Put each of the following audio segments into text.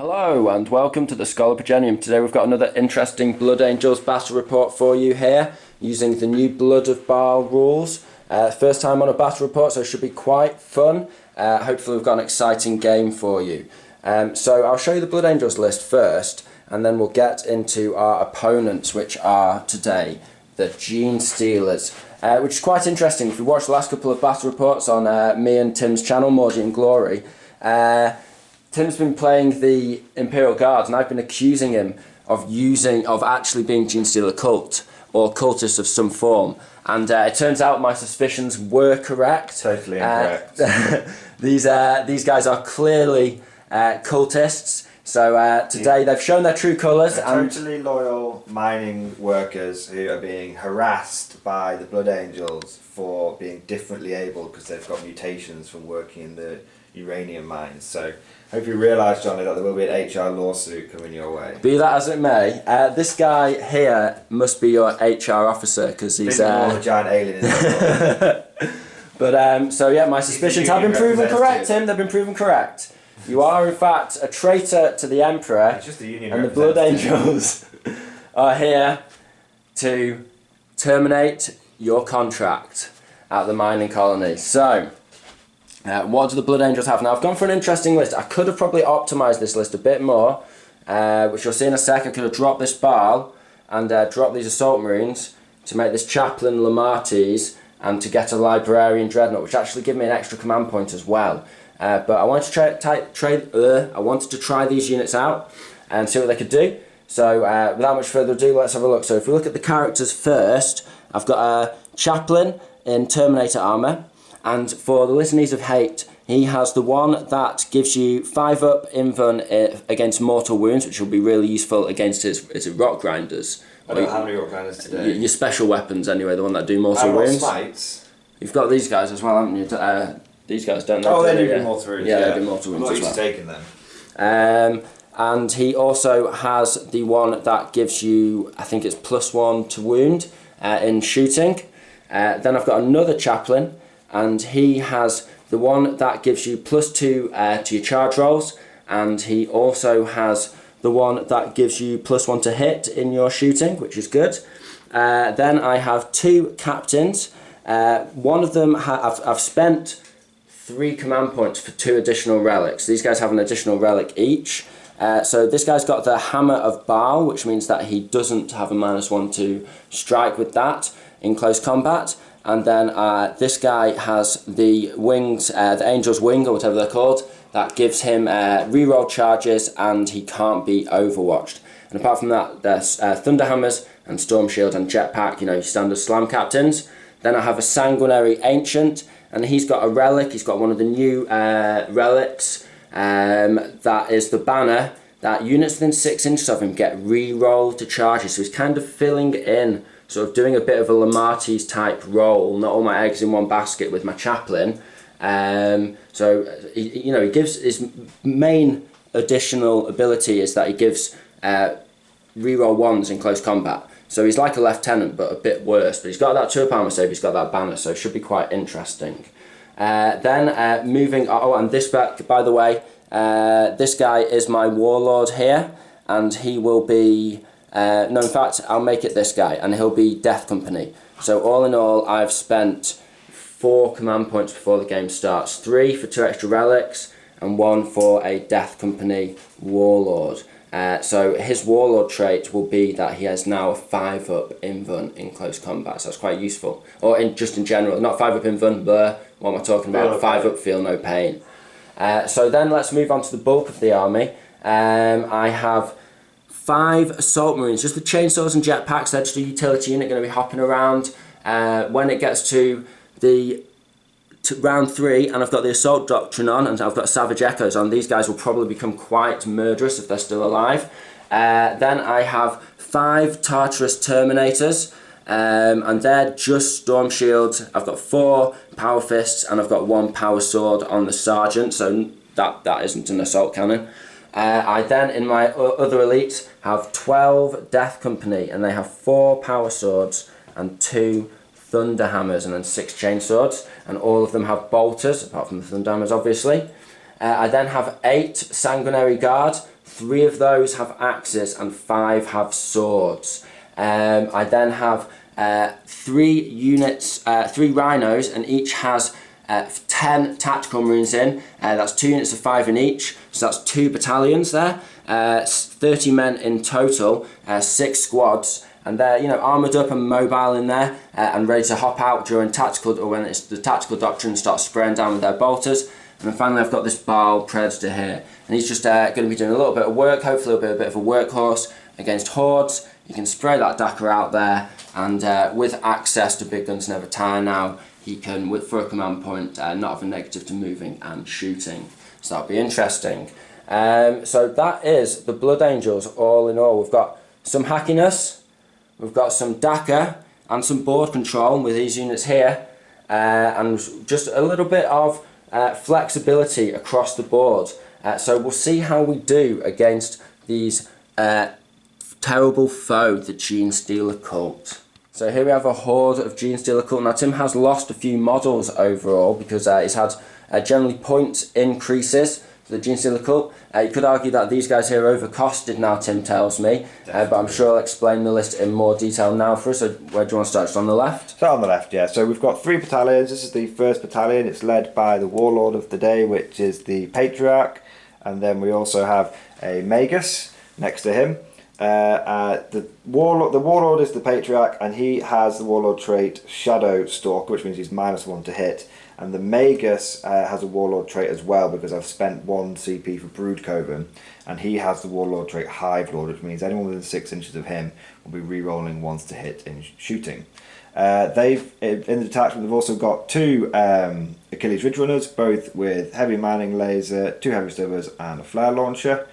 Hello and welcome to the Schola Progenium. Today we've got another interesting Blood Angels battle report for you here using the new Blood of Baal rules. First time on a battle report, so it should be quite fun. Hopefully we've got an exciting game for you. So I'll show you the Blood Angels list first and then we'll get into our opponents, which are today the Genestealers, which is quite interesting. If you watched the last couple of battle reports on me and Tim's channel, Mordian Glory, Tim's been playing the Imperial Guard and I've been accusing him of actually being Genestealer Cult or cultists of some form, and it turns out my suspicions were correct. Totally incorrect. These guys are clearly cultists, so today they've shown their true colours. Totally loyal mining workers who are being harassed by the Blood Angels for being differently able because they've got mutations from working in the uranium mines. So I hope you realise, Johnny, that there will be an HR lawsuit coming your way. Be that as it may, this guy here must be your HR officer because he's a giant alien in the But so yeah, my suspicions have been proven correct, Tim. They've been proven correct. You are in fact a traitor to the Emperor, it's just the union and the Blood Angels are here to terminate your contract at the mining colony. So what do the Blood Angels have? Now, I've gone for an interesting list. I could have probably optimised this list a bit more, which you'll see in a sec. I could have dropped this Baal and dropped these Assault Marines to make this Chaplain Lamartes and to get a Librarian Dreadnought, which actually give me an extra command point as well. But I wanted to try these units out and see what they could do. So without much further ado, let's have a look. So if we look at the characters first, I've got a Chaplain in Terminator armour. And for the Litanies of Hate, he has the one that gives you 5-up invuln against mortal wounds, which will be really useful against his rock grinders. I don't have any rock grinders today. Your special weapons, anyway, the one that do mortal wounds. Smites. You've got these guys as well, haven't you? These guys don't know. Oh, they do mortal wounds. Yeah, they do mortal wounds as well. I'm not used to taking them. And he also has the one that gives you, I think it's +1 to wound in shooting. Then I've got another Chaplain, and he has the one that gives you +2 to your charge rolls, and he also has the one that gives you +1 to hit in your shooting, which is good. Then I have 2 captains. One of them, I've spent 3 command points for 2 additional relics. These guys have an additional relic each. So this guy's got the Hammer of Baal, which means that he doesn't have a -1 to strike with that in close combat. And then this guy has the wings, the Angel's Wing, or whatever they're called, that gives him reroll charges and he can't be overwatched. And apart from that, there's Thunderhammers and Storm Shield and Jetpack, you know, your standard slam captains. Then I have a Sanguinary Ancient, and he's got a relic. He's got one of the new relics, that is the banner, that units within 6 inches of him get reroll to charges. So he's kind of filling in, sort of doing a bit of a Lamartes type role, not all my eggs in one basket with my Chaplain. So he gives his main additional ability is that he gives reroll 1s in close combat. So he's like a lieutenant, but a bit worse. But he's got that 2-up armor save, he's got that banner, so it should be quite interesting. Then moving, and this back, by the way, this guy is my Warlord here, and he will be, no, in fact, I'll make it this guy, and he'll be Death Company. So all in all, I've spent 4 command points before the game starts. 3 for 2 extra relics, and 1 for a Death Company Warlord. So his Warlord trait will be that he has now a 5-up invuln in close combat, so that's quite useful. Or just in general, not 5-up invuln, but what am I talking about? 5-up feel no pain. So then let's move on to the bulk of the army. I have 5 Assault Marines, just the chainsaws and jetpacks. They're just a utility unit going to be hopping around. When it gets to round 3, and I've got the Assault Doctrine on, and I've got Savage Echoes on, these guys will probably become quite murderous if they're still alive. Then I have 5 Tartarus Terminators, and they're just Storm Shields. I've got 4 Power Fists, and I've got 1 Power Sword on the Sergeant, so that isn't an Assault Cannon. I then, in my other elites, have 12 Death Company, and they have 4 Power Swords and 2 Thunderhammers, and then 6 Chainswords, and all of them have bolters, apart from the Thunderhammers obviously. I then have 8 Sanguinary Guard, 3 of those have axes and 5 have swords. I then have 3 rhinos, and each has 10 tactical marines in. That's 2 units of 5 in each, so that's 2 battalions there. 30 men in total, 6 squads, and they're armoured up and mobile in there, and ready to hop out during tactical, or when it's the tactical doctrine starts spraying down with their bolters. And then finally I've got this Baal Predator here, and he's just going to be doing a little bit of work, hopefully a bit of a workhorse against hordes. You can spray that Dakar out there, and with access to big guns never tire now, he can, for a command point, not have a negative to moving and shooting. So that'll be interesting. So that is the Blood Angels all in all. We've got some hackiness, we've got some Dakar, and some board control with these units here, and just a little bit of flexibility across the board. So we'll see how we do against these terrible foe, the Genestealer Cult. So here we have a horde of Genestealer Cult. Now Tim has lost a few models overall because he's had generally point increases for the Genestealer Cult. You could argue that these guys here are overcosted now, Tim tells me, but I'm sure I'll explain the list in more detail now for us. So where do you want to start? Just on the left? Start on the left, yeah. So we've got 3 battalions. This is the 1st battalion. It's led by the warlord of the day, which is the Patriarch, and then we also have a Magus next to him. The warlord is the Patriarch, and he has the warlord trait Shadow Stalker, which means he's -1 to hit. And the Magus has a warlord trait as well, because I've spent 1 CP for Brood Coven, and he has the warlord trait Hive Lord, which means anyone within 6 inches of him will be re-rolling 1s to hit in shooting. In the detachment they've also got 2 Achilles Ridge Runners, both with heavy manning laser, 2 heavy stubbers, and a flare launcher.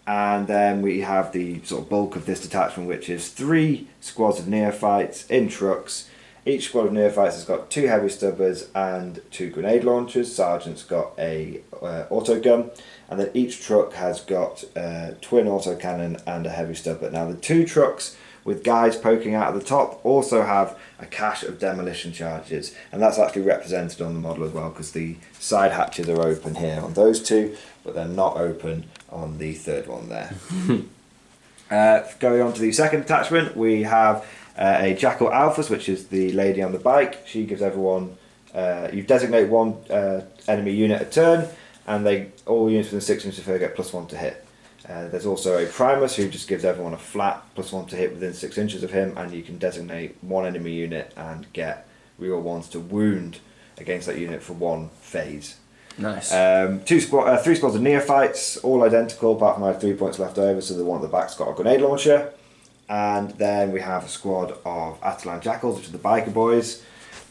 And then we have the sort of bulk of this detachment, which is 3 squads of neophytes in trucks. Each squad of neophytes has got 2 heavy stubbers and 2 grenade launchers. Sergeant's got a autogun, and then each truck has got a twin autocannon and a heavy stubber. Now the 2 trucks with guys poking out of the top also have a cache of demolition charges, and that's actually represented on the model as well, because the side hatches are open here on those 2, but they're not open on the 3rd one there. Going on to the 2nd detachment, we have a Jackal Alphas, which is the lady on the bike. She gives everyone, you designate 1 enemy unit a turn, and all units within 6 inches of her get +1 to hit. There's also a Primus who just gives everyone a flat +1 to hit within 6 inches of him, and you can designate 1 enemy unit and get reroll 1s to wound against that unit for 1 phase. Nice. 3 squads of neophytes, all identical apart from I have 3 points left over, so the one at the back's got a grenade launcher. And then we have a squad of Atalan Jackals, which are the biker boys,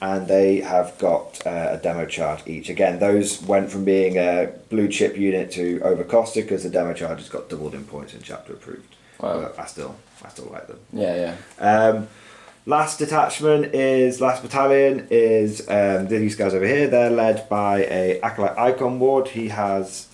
and they have got a demo charge each. Again, those went from being a blue chip unit to overcosted because the demo charges got doubled in points in chapter approved. Wow. But I still like them. Yeah. Last battalion is these guys over here. They're led by a Acolyte Icon Ward. He has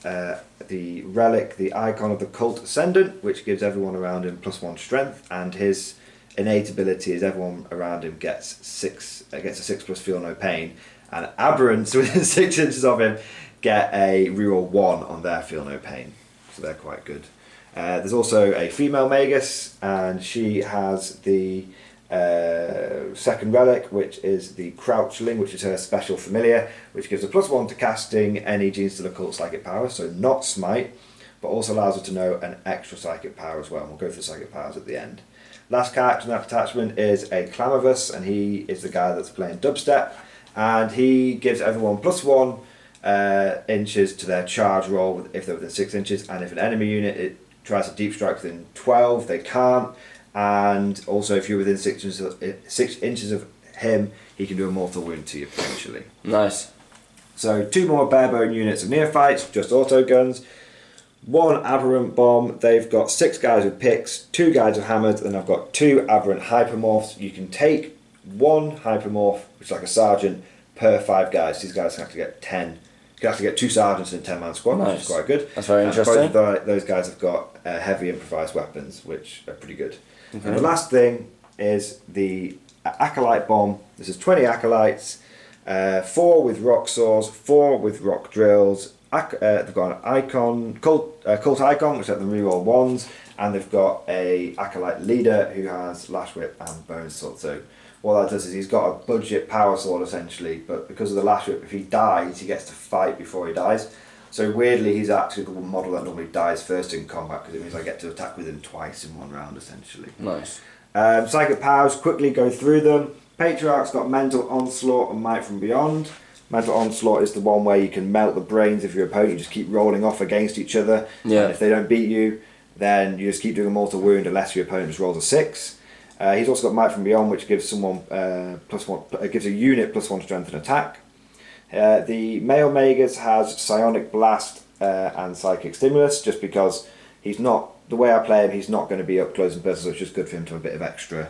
the relic, the Icon of the Cult Ascendant, which gives everyone around him +1 strength, and his innate ability is everyone around him gets a 6+ feel no pain, and aberrants within 6 inches of him get a reroll 1 on their feel no pain, so they're quite good. There's also a female Magus, and she has the 2nd relic, which is the Crouchling, which is her special familiar, which gives a +1 to casting any Genestealer Cult psychic power, so not smite, but also allows her to know an extra psychic power as well, and we'll go through the psychic powers at the end. Last character in that attachment is a Clamavus, and he is the guy that's playing dubstep, and he gives everyone +1 inches to their charge roll if they're within 6 inches, and if an enemy unit tries to deep strike within 12, they can't. And also, if you're within 6 inches of him, he can do a mortal wound to you potentially. Nice. So 2 more barebone units of neophytes, just autoguns. 1 aberrant bomb. They've got 6 guys with picks, 2 guys with hammers, and I've got 2 aberrant hypermorphs. You can take 1 hypermorph, which is like a sergeant, per 5 guys. These guys can actually get 10. You can actually get 2 sergeants in a 10-man squad, nice. Which is quite good. That's very interesting. Both of those guys have got heavy improvised weapons, which are pretty good. Okay. And the last thing is the Acolyte Bomb. This is 20 Acolytes, 4 with rock saws, 4 with rock drills, they've got an icon, cult icon, which let them reroll ones, and they've got a acolyte leader who has lash whip and bone sword. So what that does is he's got a budget power sword essentially, but because of the lash whip, if he dies, he gets to fight before he dies. So weirdly, he's actually the model that normally dies first in combat, because it means I get to attack with him twice in one round essentially. Nice. Psychic powers, quickly go through them. Patriarch's got Mental Onslaught and Might from Beyond. Mental Onslaught is the one where you can melt the brains of your opponent. You just keep rolling off against each other. Yeah. And if they don't beat you, then you just keep doing a mortal wound unless your opponent just rolls a 6. He's also got Might from Beyond, which gives someone gives a unit +1 strength and attack. The Male Magus has Psionic Blast and Psychic Stimulus, just because he's not, the way I play him, he's not going to be up close and personal, so it's just good for him to have a bit of extra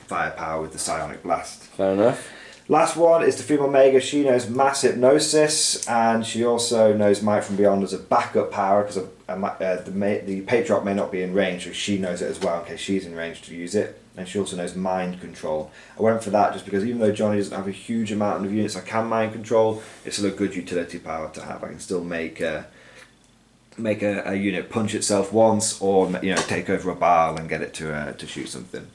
firepower with the Psionic Blast. Fair enough. Last one is the Female Magus. She knows Mass Hypnosis, and she also knows Might from Beyond as a backup power, because the Patriarch may not be in range, so she knows it as well in case she's in range to use it. And she also knows Mind Control. I went for that just because even though Johnny doesn't have a huge amount of units I can Mind Control, it's still a good utility power to have. I can still make a unit punch itself once, or take over a barrel and get it to shoot something.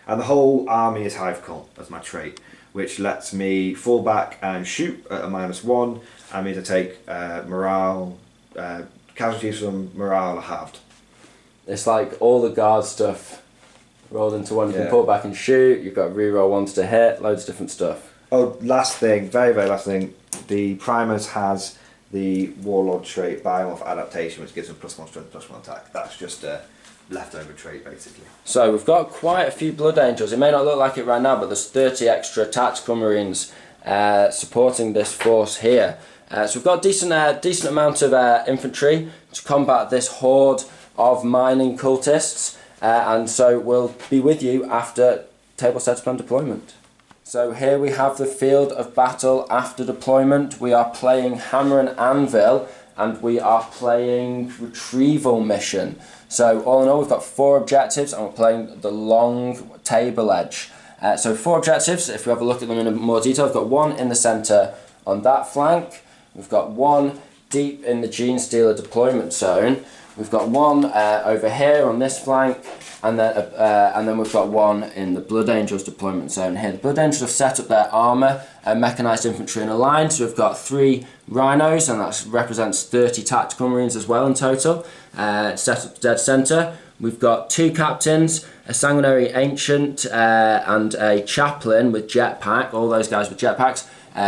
And the whole army is Hive Cult as my trait, which lets me fall back and shoot at a -1. I mean to take morale, casualties from morale are halved. It's like all the guard stuff rolled into one. You can pull back and shoot. You've got reroll ones to hit. Loads of different stuff. Oh, last thing, very last thing. The Primus has the Warlord trait, Biomorph Adaptation, which gives them +1 strength, +1 attack. That's just a leftover trait, basically. So we've got quite a few Blood Angels. It may not look like it right now, but there's 30 extra Tactical Marines supporting this force here. So we've got a decent amount of infantry to combat this horde of mining cultists. And so we'll be with you after table set plan deployment. So here we have the field of battle after deployment. We are playing Hammer and Anvil, and we are playing Retrieval Mission. So all in all, we've got 4 objectives, and we're playing the long table edge. So 4 objectives, if we have a look at them in more detail, we've got 1 in the centre on that flank. We've got 1 deep in the Genestealer deployment zone. We've got 1 over here on this flank, and then we've got 1 in the Blood Angels deployment zone here. The Blood Angels have set up their armour and mechanised infantry in a line, so we've got 3 rhinos, and that represents 30 tactical marines as well in total, set up dead centre. We've got 2 captains, a sanguinary ancient and a chaplain with jetpack, all those guys with jetpacks,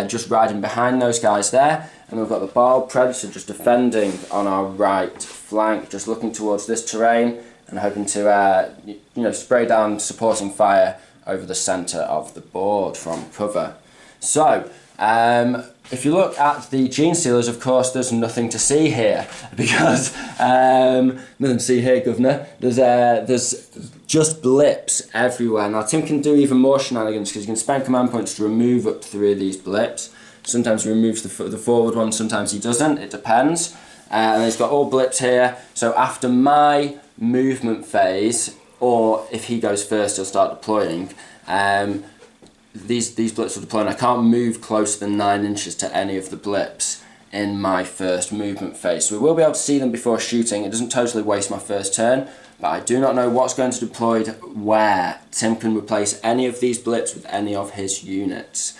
just riding behind those guys there. And we've got the Bald Predator just defending on our right flank, just looking towards this terrain and hoping to spray down supporting fire over the centre of the board from cover. So if you look at the Genestealers, of course, there's nothing to see here, because nothing to see here, Governor. There's just blips everywhere. Now Tim can do even more shenanigans, because you can spend command points to remove up to 3 of these blips. Sometimes he removes the forward one, sometimes he doesn't, it depends. And he's got all blips here, so after my movement phase, or if he goes first, he'll start deploying. These blips will deploy, and I can't move closer than 9 inches to any of the blips in my first movement phase. So we will be able to see them before shooting. It doesn't totally waste my first turn, but I do not know what's going to deploy where. Tim can replace any of these blips with any of his units.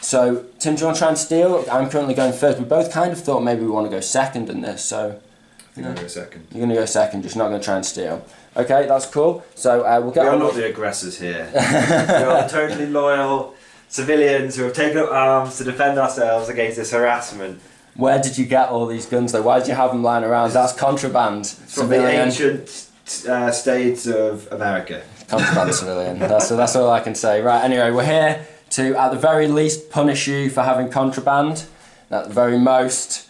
So, Tim, do you want to try and steal? I'm currently going first. We both kind of thought maybe we want to go second in this, so... I think I'm going to go second. You're going to go second, just not going to try and steal. Okay, that's cool. So, we'll get on... We are not the aggressors here. We are totally loyal civilians who have taken up arms to defend ourselves against this harassment. Where did you get all these guns, though? Why did you have them lying around? That's contraband. It's from the ancient states of America. Contraband civilian. That's all I can say. Right, anyway, we're here to, at the very least, punish you for having contraband, and at the very most,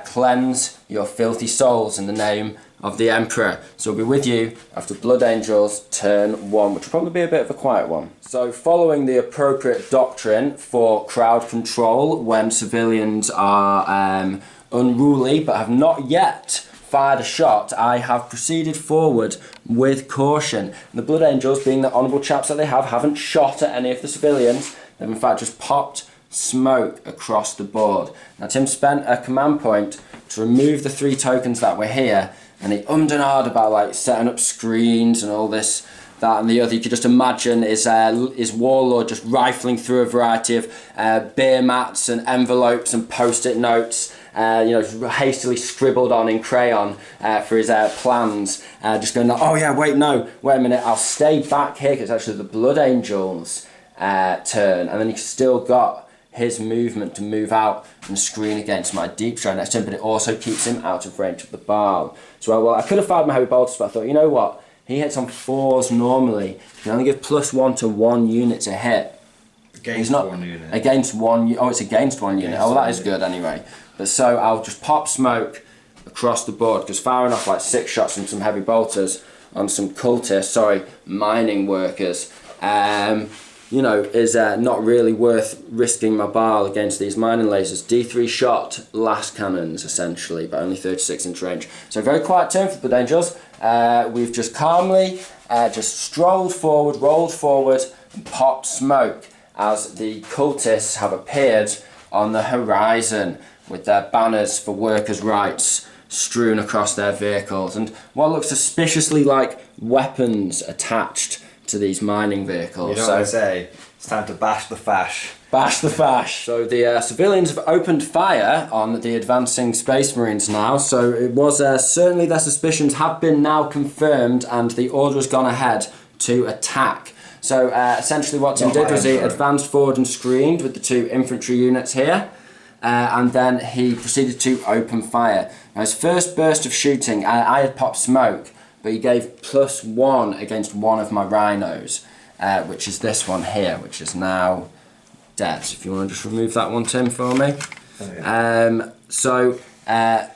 cleanse your filthy souls in the name of the Emperor. So we'll be with you after Blood Angels turn 1, which will probably be a bit of a quiet one. So following the appropriate doctrine for crowd control when civilians are unruly but have not yet fired a shot, I have proceeded forward with caution. And the Blood Angels, being the honourable chaps that they have, haven't shot at any of the civilians. They've in fact just popped smoke across the board. Now Tim spent a command point to remove the 3 tokens that were here, and he ummed and ahed about like setting up screens and all this, that and the other. You could just imagine his warlord just rifling through a variety of beer mats and envelopes and post-it notes, hastily scribbled on in crayon for his plans. Just going, oh yeah, wait a minute, I'll stay back here because it's actually the Blood Angels' turn, and then he's still got his movement to move out and screen against my deep strike next turn, but it also keeps him out of range of the Baal. So I could have fired my heavy bolters, but I thought, you know what? He hits on 4s normally. You can only give +1 to 1 unit to hit. Against 1 unit. Against 1. Oh, it's against 1 unit. Oh, well, that is good anyway. But so I'll just pop smoke across the board, because firing off like 6 shots and some heavy bolters on some mining workers, is not really worth risking my Baal against these mining lasers. D3 shot last cannons essentially, but only 36-inch range. So very quiet turn for the Blood Angels. We've just calmly just strolled forward, rolled forward, and popped smoke as the cultists have appeared on the horizon with their banners for workers' rights strewn across their vehicles, and what looks suspiciously like weapons attached to these mining vehicles. You know what I say? It's time to bash the fash. Bash the fash. So the civilians have opened fire on the advancing Space Marines now. So it was certainly their suspicions have been now confirmed, and the order has gone ahead to attack. So essentially what Tim did was he advanced forward and screened with the 2 infantry units here. And then he proceeded to open fire. Now his first burst of shooting, I had popped smoke, but he gave +1 against one of my rhinos, which is this one here, which is now dead. So if you want to just remove that one, Tim, for me.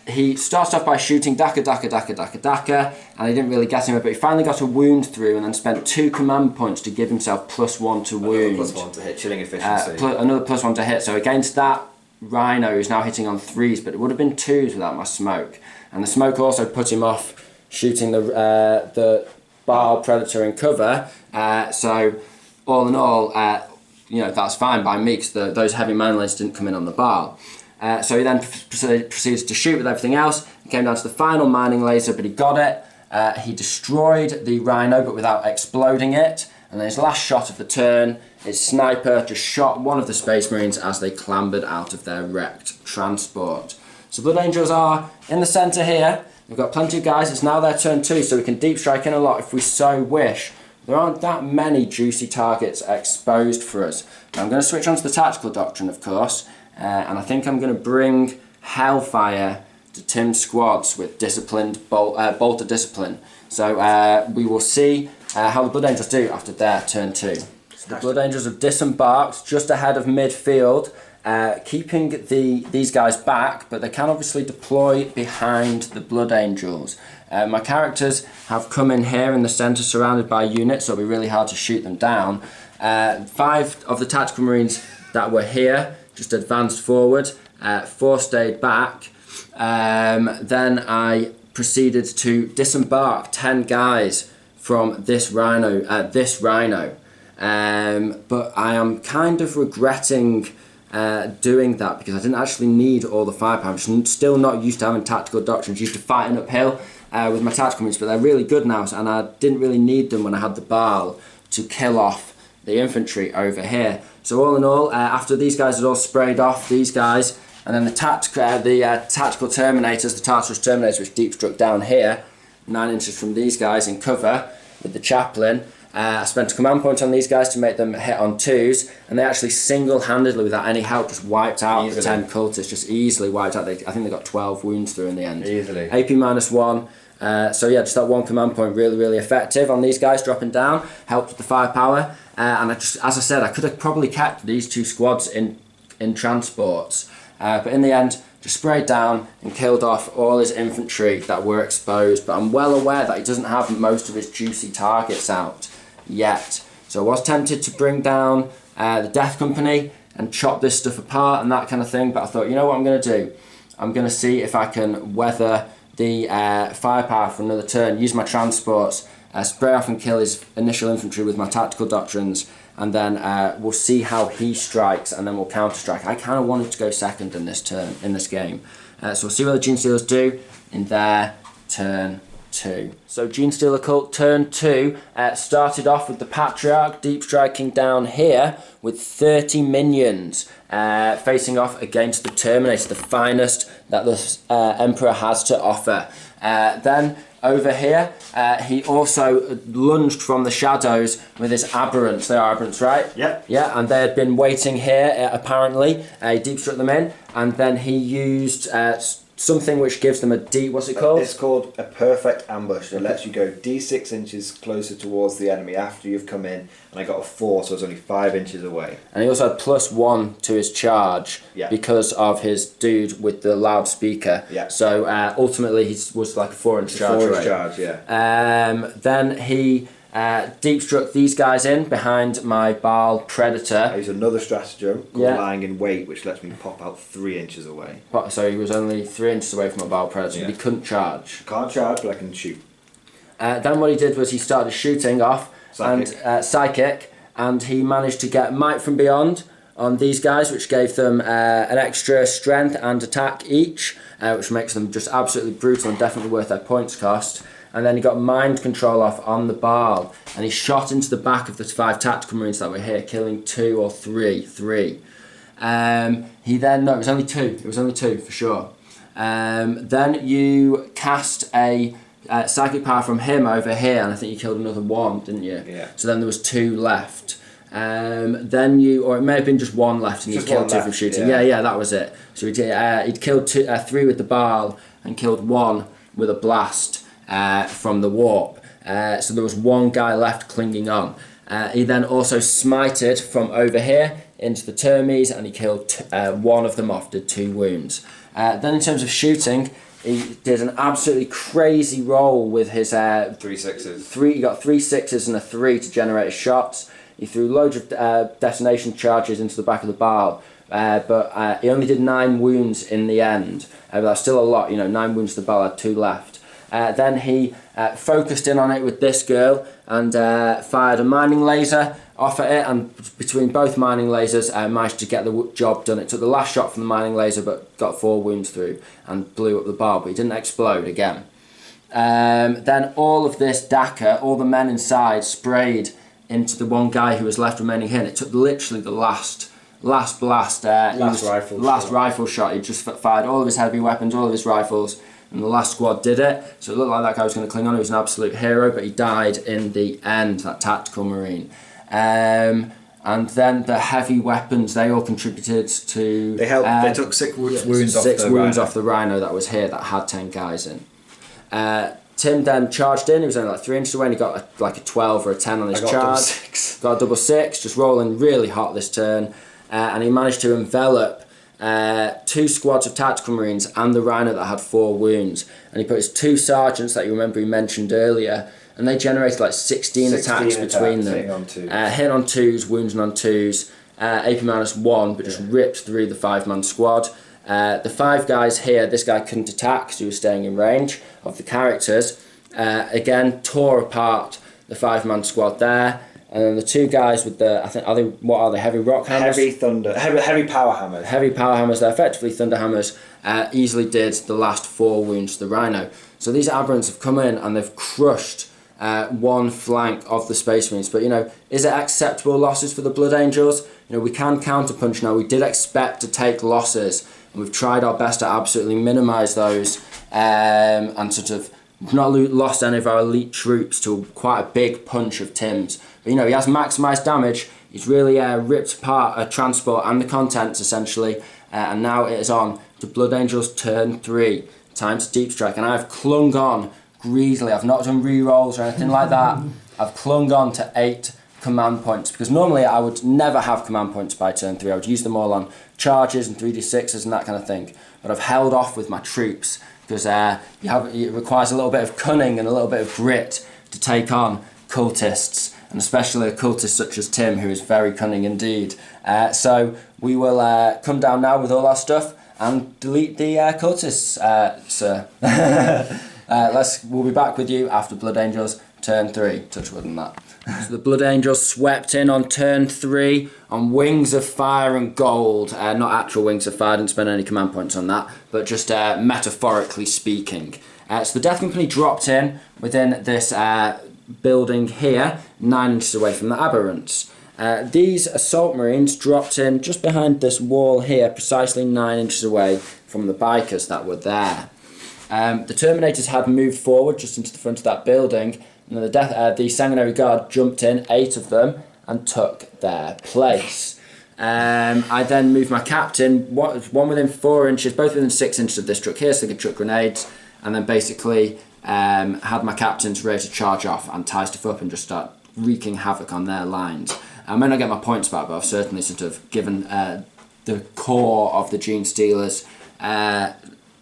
He started off by shooting Daka, and he didn't really get him, but he finally got a wound through, and then spent 2 command points to give himself +1 to wound. +1 to hit, chilling efficiency. Another +1 to hit. So against that rhino, who's now hitting on 3s, but it would have been 2s without my smoke. And the smoke also put him off shooting the Baal Predator in cover. So all in all, that's fine by me, because those heavy mining lasers didn't come in on the Baal. So he then proceeds to shoot with everything else. He came down to the final mining laser, but he got it. He destroyed the rhino, but without exploding it. And then his last shot of the turn, his sniper just shot one of the Space Marines as they clambered out of their wrecked transport. So Blood Angels are in the centre here. We've got plenty of guys. It's now their turn too, so we can deep strike in a lot if we so wish. There aren't that many juicy targets exposed for us. Now I'm going to switch on to the tactical doctrine, of course, and I think I'm going to bring Hellfire to Tim's squads with disciplined bolter discipline. So we will see how the Blood Angels do after their turn 2. So the Blood Angels have disembarked just ahead of midfield, keeping these guys back, but they can obviously deploy behind the Blood Angels. My characters have come in here in the centre surrounded by units, so it'll be really hard to shoot them down. 5 of the tactical marines that were here just advanced forward, 4 stayed back. Then I proceeded to disembark 10 guys from this rhino, but I am kind of regretting doing that, because I didn't actually need all the firepower. I'm still not used to having tactical doctrines, used to fighting uphill with my tactical marines, but they're really good now, and I didn't really need them when I had the Baal to kill off the infantry over here. So all in all, after these guys had all sprayed off, these guys, and then the tactical terminators, the Tartarus terminators, which deep struck down here, 9 inches from these guys in cover with the chaplain. I spent a command point on these guys to make them hit on 2s, and they actually single-handedly, without any help, just wiped out the 10 cultists, just easily wiped out. I think they got 12 wounds through in the end. Easily. AP -1. So yeah, just that one command point, really, really effective on these guys dropping down, helped with the firepower. And as I said, I could have probably kept these 2 squads in transports, but in the end, just sprayed down and killed off all his infantry that were exposed. But I'm well aware that he doesn't have most of his juicy targets out yet. So I was tempted to bring down the Death Company and chop this stuff apart and that kind of thing, but I thought, you know what I'm going to do? I'm going to see if I can weather the firepower for another turn, use my transports, spray off and kill his initial infantry with my tactical doctrines, and then we'll see how he strikes, and then we'll counter strike. I kind of wanted to go second in this turn, in this game. So we'll see what the Genestealers do in their turn 2. So Genestealer Cult turn 2 started off with the Patriarch deep striking down here with 30 minions facing off against the Terminator, the finest that the Emperor has to offer. Then over here, he also lunged from the shadows with his aberrants. They are aberrants, right? Yep. Yeah, and they had been waiting here, apparently. He deep struck them in, and then he used something which gives them a D... What's it called? It's called a perfect ambush. It lets you go D6 inches closer towards the enemy after you've come in, and I got a 4, so I was only 5 inches away. And he also had +1 to his charge because of his dude with the loudspeaker. Yeah. So ultimately he was like a 4-inch charge. 4-inch charge, yeah. Then he deep struck these guys in behind my Baal Predator. I used another stratagem called lying in wait, which lets me pop out 3 inches away. So he was only 3 inches away from a Baal Predator, but he couldn't charge. Can't charge, but I can shoot. Then what he did was he started shooting off Psychic, and he managed to get Might from Beyond on these guys, which gave them an extra strength and attack each, which makes them just absolutely brutal and definitely worth their points cost. And then he got Mind Control off on the Baal, and he shot into the back of the 5 Tactical Marines that were here, killing 2 or 3. He then, no, it was only 2. It was only 2 for sure. Then you cast a Psychic Power from him over here, and I think you killed another 1, didn't you? Yeah. So then there was 2 left. Then you, or it may have been just 1 left, and you killed 2 from shooting. Yeah, that was it. So he'd killed 3 with the Baal and killed 1 with a blast from the warp. So there was 1 guy left clinging on. He then also smited from over here into the Termes, and he killed 1 of them off, did 2 wounds. Then in terms of shooting, he did an absolutely crazy roll with his 3 6s. He got 3 6s and a 3 to generate his shots. He threw loads of detonation charges into the back of the Baal, but he only did 9 wounds in the end. But that's still a lot, 9 wounds to the Baal, had 2 left. Then he focused in on it with this girl and fired a mining laser off at it, and between both mining lasers managed to get the job done. It took the last shot from the mining laser but got 4 wounds through and blew up the Baal, but he didn't explode again. Then all of this Daka, all the men inside, sprayed into the 1 guy who was left remaining here, and it took literally the last blast, rifle shot. He just fired all of his heavy weapons, all of his rifles, and the last squad did it. So it looked like that guy was going to cling on. He was an absolute hero, but he died in the end, that tactical marine. And then the heavy weapons, they all contributed to... They took 6 wounds off the Rhino that was here that had 10 guys in. Tim then charged in. He was only like 3 inches away, and he got a 12 or a 10 on his charge. Got a double 6, just rolling really hot this turn. And he managed to envelop 2 squads of tactical marines and the Rhino that had 4 wounds, and he put his 2 sergeants that you remember he mentioned earlier, and they generated like 16 attacks between them, hitting on 2s, wounding on 2s, AP -1, but just ripped through the 5-man squad. The 5 guys here, this guy couldn't attack because he was staying in range of the characters, again tore apart the 5-man squad there. And then the 2 guys with the, what are they, heavy rock hammers? Heavy power hammers. Heavy power hammers, they're effectively thunder hammers, easily did the last 4 wounds to the Rhino. So these aberrants have come in and they've crushed 1 flank of the Space Marines. But, is it acceptable losses for the Blood Angels? We can counterpunch now. We did expect to take losses, and we've tried our best to absolutely minimise those and sort of not lost any of our elite troops to quite a big punch of Tim's. But he has maximised damage. He's really ripped apart a transport and the contents essentially, and now it is on to Blood Angels turn 3. Time to deep strike, and I've clung on greedily. I've not done re-rolls or anything like that. I've clung on to 8 command points, because normally I would never have command points by turn 3. I would use them all on charges and 3d6s and that kind of thing. But I've held off with my troops because it requires a little bit of cunning and a little bit of grit to take on cultists, and especially a cultist such as Tim, who is very cunning indeed. So we will come down now with all our stuff and delete the cultists, sir. We'll be back with you after Blood Angels turn 3. Touch wood on that. So the Blood Angels swept in on turn 3 on wings of fire and gold. Not actual wings of fire, I didn't spend any command points on that, but just metaphorically speaking. So the Death Company dropped in within this building here, 9 inches away from the Aberrants. These Assault Marines dropped in just behind this wall here, precisely 9 inches away from the bikers that were there. The Terminators had moved forward just into the front of that building, and the Sanguinary Guard jumped in, 8 of them, and took their place. I then moved my captain, one within 4 inches, both within 6 inches of this truck here, so they could chuck grenades, and then basically had my captains ready to charge off and tie stuff up and just start wreaking havoc on their lines. I may not get my points back, but I've certainly sort of given the core of the Genestealers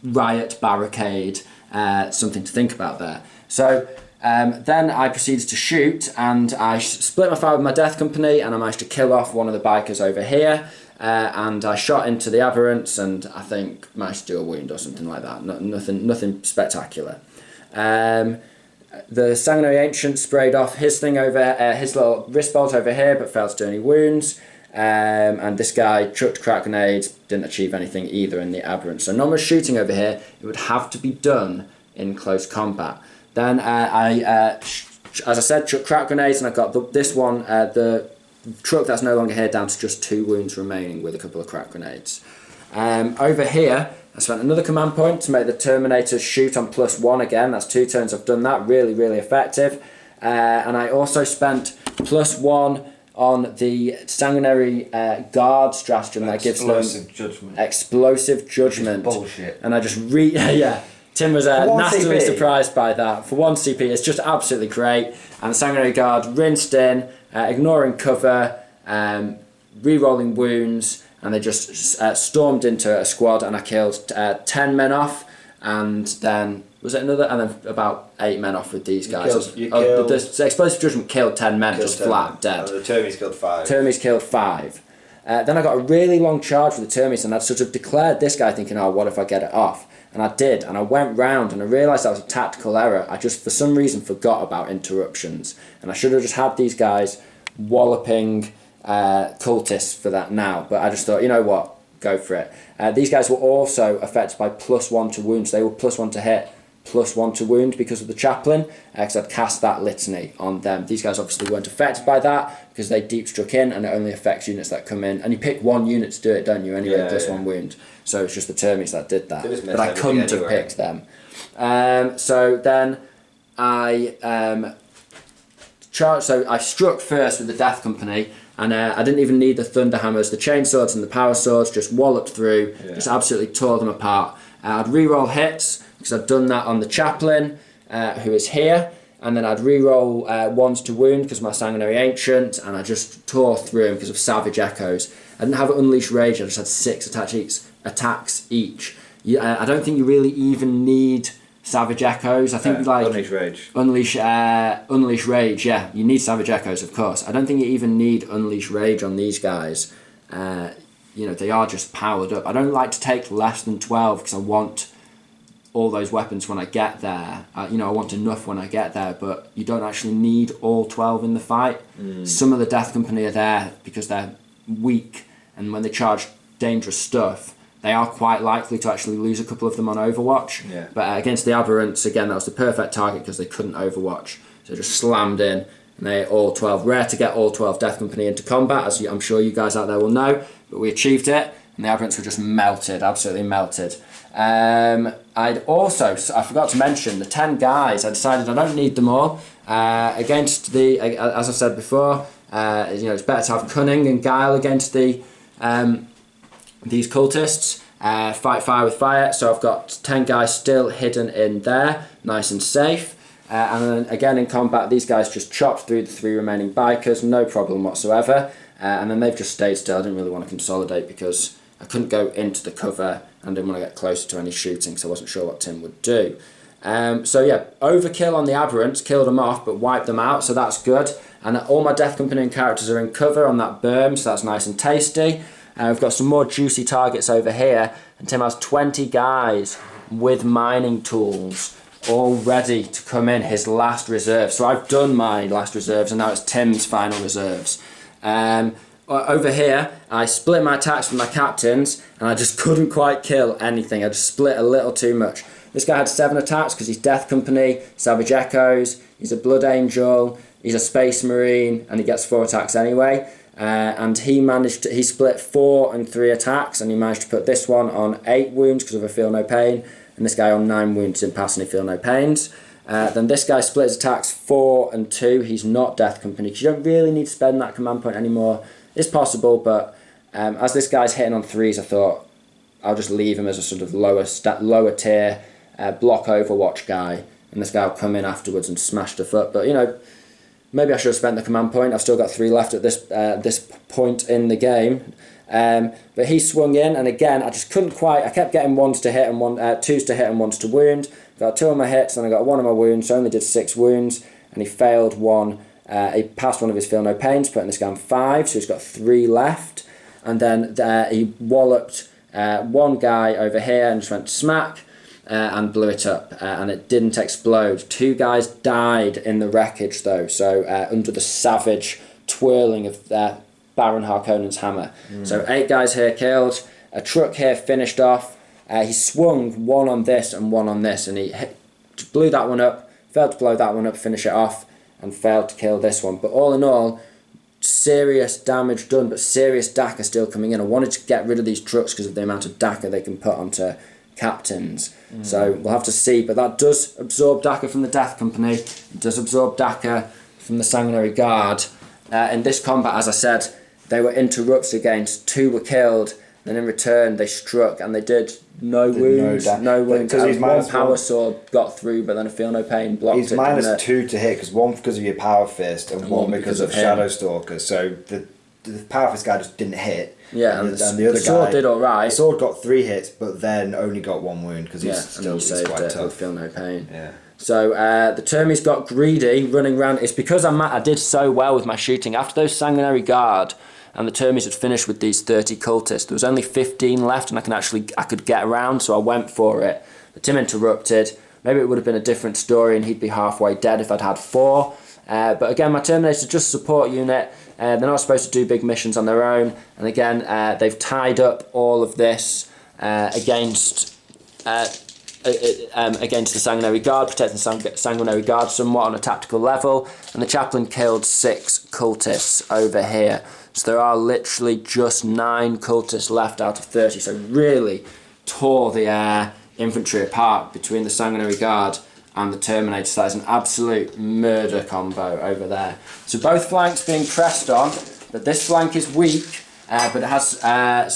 riot barricade something to think about there. So then I proceeded to shoot, and I split my fire with my Death Company, and I managed to kill off one of the bikers over here, and I shot into the Aberrants, and I think managed to do a wound or something like that. Nothing spectacular. The Sanguinary Ancient sprayed off his thing over his little wrist bolt over here, but failed to do any wounds. And this guy chucked crack grenades, didn't achieve anything either in the Aberrant. So no more shooting over here. It would have to be done in close combat. Then as I said, chucked crack grenades, and I got this one, the truck that's no longer here, down to just 2 wounds remaining with a couple of crack grenades. Over here, I spent another command point to make the Terminators shoot on +1 again. That's 2 turns I've done that. Really, really effective. And I also spent +1 on the Sanguinary Guard stratagem that gives them Explosive Judgment. Bullshit. And I just Tim was nastily surprised by that. For 1 CP, it's just absolutely great. And the Sanguinary Guard rinsed in, ignoring cover, re-rolling wounds, and they just stormed into a squad, and I killed 10 men off, and then was it another, and then about 8 men off with these guys. The Explosive Judgment killed 10 men, just flat dead. And the Termies killed 5. Termies killed 5. Then I got a really long charge with the Termies, and I'd sort of declared this guy thinking, oh, what if I get it off? And I did, and I went round, and I realised that was a tactical error. I just, for some reason, forgot about interruptions, and I should have just had these guys walloping cultists for that now, but I just thought, you know what, go for it. These guys were also affected by +1 to wounds. They were +1 to hit, +1 to wound because of the chaplain, because I'd cast that litany on them. These guys obviously weren't affected by that because they deep struck in, and it only affects units that come in, and you pick 1 unit to do it, don't you, anyway, +1 wound. So it's just the Termies that did that, but I couldn't have picked them. So then I charged, so I struck first with the Death Company, and I didn't even need the Thunder Hammers. The Chain Swords and the Power Swords just walloped through, just absolutely tore them apart. I'd re-roll hits, because I'd done that on the Chaplain, who is here, and then I'd re-roll 1s to wound because of my Sanguinary Ancient, and I just tore through him because of Savage Echoes. I didn't have Unleash Rage, I just had 6 attacks each. I don't think you really even need Savage Echoes. I think Unleash Rage. Unleash Rage, yeah. You need Savage Echoes, of course. I don't think you even need Unleash Rage on these guys. They are just powered up. I don't like to take less than 12 because I want all those weapons when I get there. I want enough when I get there, but you don't actually need all 12 in the fight. Some of the Death Company are there because they're weak, and when they charge dangerous stuff, they are quite likely to actually lose a couple of them on Overwatch. Yeah. But against the Aberrants, again, that was the perfect target because they couldn't Overwatch. So just slammed in, and they all 12. Rare to get all 12 Death Company into combat, as I'm sure you guys out there will know, but we achieved it, and the Aberrants were just melted, absolutely melted. I forgot to mention, the 10 guys, I decided I don't need them all. Against the, as I said before, it's better to have cunning and guile against these cultists. Fight fire with fire, so I've got 10 guys still hidden in there, nice and safe. And then again in combat, these guys just chopped through the 3 remaining bikers, no problem whatsoever. And then they've just stayed still. I didn't really want to consolidate because I couldn't go into the cover and didn't want to get closer to any shooting, so I wasn't sure what Tim would do. Overkill on the Aberrants, killed them off but wiped them out, so that's good. And all my Death Company and characters are in cover on that berm, so that's nice and tasty. We've got some more juicy targets over here, and Tim has 20 guys with mining tools all ready to come in, his last reserve. So I've done my last reserves, and now it's Tim's final reserves. Over here, I split my attacks with my captains, and I just couldn't quite kill anything. I just split a little too much. This guy had 7 attacks because he's Death Company, Savage Echoes, he's a Blood Angel, he's a Space Marine, and he gets 4 attacks anyway. And he split 4 and 3 attacks, and he managed to put this one on 8 wounds because of a Feel No Pain, and this guy on 9 wounds in Pass and Feel No Pains. Then this guy split his attacks 4 and 2. He's not Death Company because you don't really need to spend that command point anymore. It's possible, but as this guy's hitting on 3s, I thought I'll just leave him as a sort of lower tier block Overwatch guy, and this guy will come in afterwards and smash stuff up. But maybe I should have spent the command point. I've still got 3 left at this point in the game. But he swung in, and again I just couldn't quite. I kept getting 1s to hit and 2s to hit and 1s to wound. Got 2 on my hits, and I got 1 on my wounds, so I only did 6 wounds, and he failed 1. He passed 1 of his Feel No Pains, putting this guy on 5, so he's got 3 left. And then he walloped 1 guy over here and just went smack and blew it up, and it didn't explode. 2 guys died in the wreckage though, so under the savage twirling of Baron Harkonnen's hammer. So 8 guys here killed, a truck here finished off. He swung 1 on this and 1 on this, and he blew that one up, failed to blow that one up, finish it off, and failed to kill this one. But all in all, serious damage done, but serious DACA still coming in. I wanted to get rid of these trucks because of the amount of DACA they can put onto captains. So we'll have to see, but that does absorb DACA from the Death Company. It does absorb DACA from the Sanguinary Guard. In this combat, as I said, they were interrupted against, 2 were killed, then in return they struck and they did no wounds. And 1 power sword got through, but then a Feel No Pain blocked he's it. He's -2 to hit, because 1 because of your Power Fist and 1 because of Shadow Stalker. So the Power Fist guy just didn't hit. Yeah, and the other sword did alright. The sword got 3 hits, but then only got 1 wound because he's quite tough. Feel No Pain. Yeah. So the Termies got greedy, running around. It's because I did so well with my shooting. After those Sanguinary Guard and the Termies had finished with these 30 cultists, there was only 15 left, and I could get around, so I went for it. But Tim interrupted. Maybe it would have been a different story and he'd be halfway dead if I'd had 4. But again, my Terminators are just a support unit. They're not supposed to do big missions on their own. And again, they've tied up all of this against the Sanguinary Guard, protecting the Sanguinary Guard somewhat on a tactical level. And the Chaplain killed 6 cultists over here. So there are literally just 9 cultists left out of 30. So really tore the infantry apart between the Sanguinary Guard and the Terminator. So that is an absolute murder combo over there. So both flanks being pressed on, but this flank is weak, but it has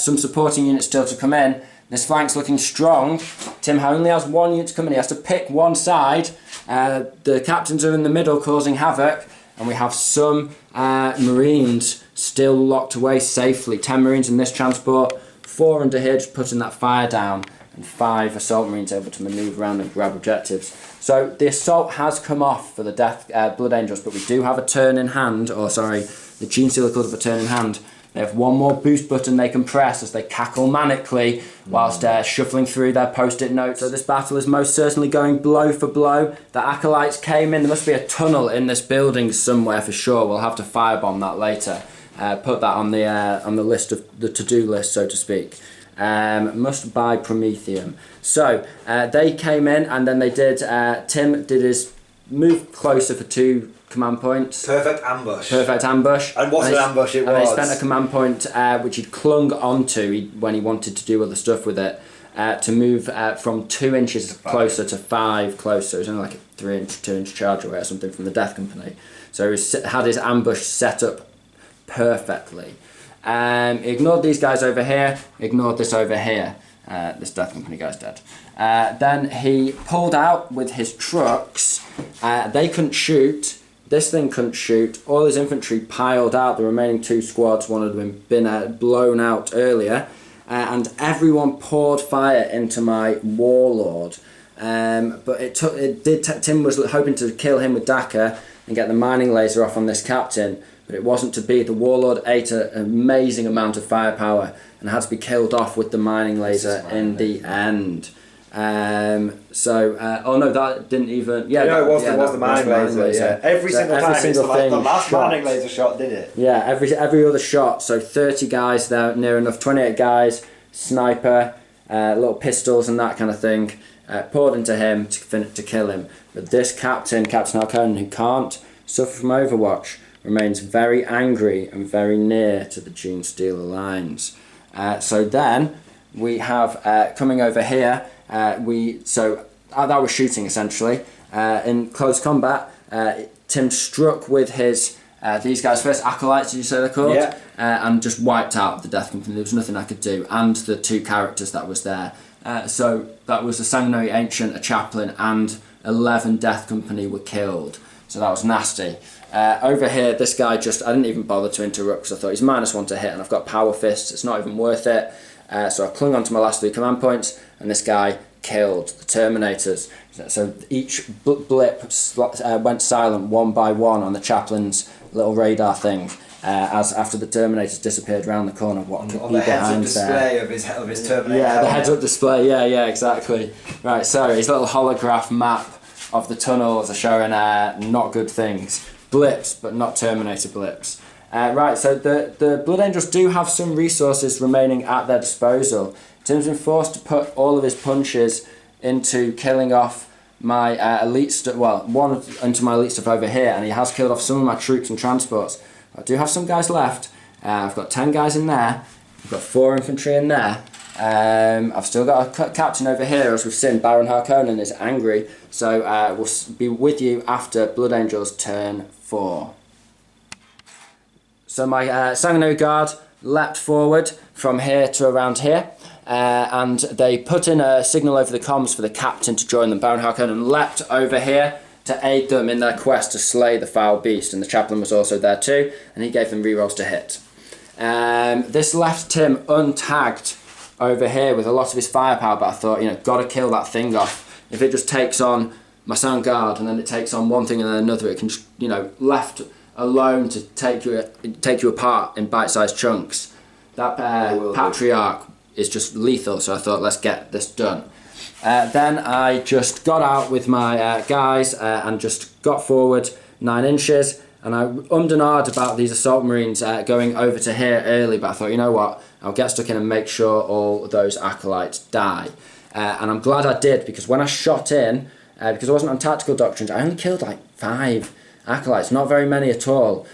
some supporting units still to come in. This flank's looking strong. Tim only has 1 unit to come in. He has to pick one side. The captains are in the middle causing havoc, and we have some Marines still locked away safely. 10 Marines in this transport, 4 under here just putting that fire down, and 5 Assault Marines able to manoeuvre around and grab objectives. So the assault has come off for the Blood Angels, but we do have a turn in hand, the Genestealer Cults have a turn in hand. They have 1 more boost button they can press as they cackle manically whilst shuffling through their post-it notes. So this battle is most certainly going blow for blow. The Acolytes came in. There must be a tunnel in this building somewhere for sure. We'll have to firebomb that later. Put that on the list of the to-do list, so to speak. Must buy Promethium. So they came in, and then they did. Tim did his move closer for 2 command points. Perfect ambush. And what an ambush it was. And they spent a command point which he'd clung onto when he wanted to do other stuff with it, to move from 2 inches closer to 5 closer. It was only like a 2-inch charge away or something from the Death Company. So he had his ambush set up perfectly. He ignored these guys over here, ignored this over here. This Death Company guy's dead. Then he pulled out with his trucks. They couldn't shoot. This thing couldn't shoot. All his infantry piled out. The remaining 2 squads, one of them had been blown out earlier. And everyone poured fire into my Warlord. But Tim was hoping to kill him with DACA and get the mining laser off on this captain. But it wasn't to be. The Warlord ate an amazing amount of firepower and had to be killed off with the mining laser in the end. Oh no, that didn't even. Yeah, no, it was that the mining laser. Yeah, every single time. It's like the last mining laser shot did it. Yeah, every other shot. So 30 guys there, near enough. 28 guys, sniper, little pistols and that kind of thing, poured into him to kill him. But this Captain Harkonnen, who can't suffer from Overwatch, remains very angry and very near to the Genestealer lines. So then we have coming over here. That was shooting essentially. In close combat, Tim struck with his these guys first, acolytes, did you say they're called? Yeah. And just wiped out the Death Company. There was nothing I could do, and the 2 characters that was there. So that was a Sanguinary Ancient, a Chaplain, and 11 Death Company were killed. So that was nasty. Over here, this guy I didn't even bother to interrupt because I thought he's -1 to hit, and I've got Power Fists, it's not even worth it. So I clung on to my last 3 command points, and this guy killed the Terminators. So each blip went silent one by one on the Chaplain's little radar thing, as after the Terminators disappeared around the corner. What could be behind there? Of his Terminator. Yeah, the heads-up display. Yeah, exactly. Right, so his little holograph map of the tunnels are showing not good things. Blips, but not Terminator blips. Right, so the Blood Angels do have some resources remaining at their disposal. Tim's been forced to put all of his punches into killing off my elite stuff, one into my elite stuff over here, and he has killed off some of my troops and transports. I do have some guys left. I've got 10 guys in there. I've got 4 infantry in there. I've still got a captain over here, as we've seen. Baron Harkonnen is angry, so we'll be with you after Blood Angels turn 4. So my Sanguinary Guard leapt forward from here to around here, and they put in a signal over the comms for the captain to join them. Baron Harkonnen leapt over here to aid them in their quest to slay the foul beast, and the chaplain was also there too, and he gave them rerolls to hit. This left Tim untagged over here with a lot of his firepower, but I thought, got to kill that thing off. If it just takes on my Sound Guard and then it takes on one thing and then another, it can just, left alone to take you apart in bite-sized chunks. That Patriarch is just lethal, so I thought, let's get this done. Then I just got out with my guys and just got forward 9 inches, and I ummed and ahed about these assault marines going over to here early, but I thought, you know what, I'll get stuck in and make sure all those acolytes die. And I'm glad I did, because when I shot in, because I wasn't on tactical doctrines, I only killed like 5 acolytes, not very many at all,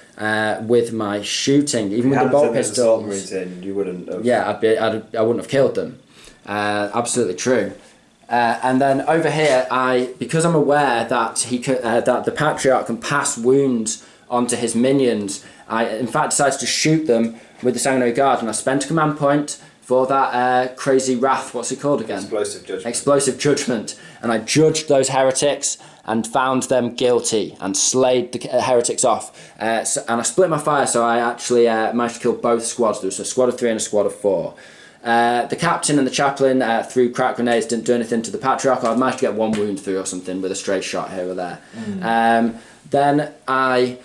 with my shooting. Even with the bolt pistols, you wouldn't have. Yeah, I wouldn't have killed them. Absolutely true. And then over here, because I'm aware that that the Patriarch can pass wounds onto his minions, I in fact decided to shoot them with the Sanguinary Guard, and I spent a command point for that crazy wrath. What's it called again? Explosive Judgment. Explosive Judgment. And I judged those heretics and found them guilty and slayed the heretics off. And I split my fire, so I actually managed to kill both squads. There was a squad of 3 and a squad of 4. The captain and the chaplain threw crack grenades, didn't do anything to the Patriarch. I managed to get 1 wound through or something with a stray shot here or there. Then I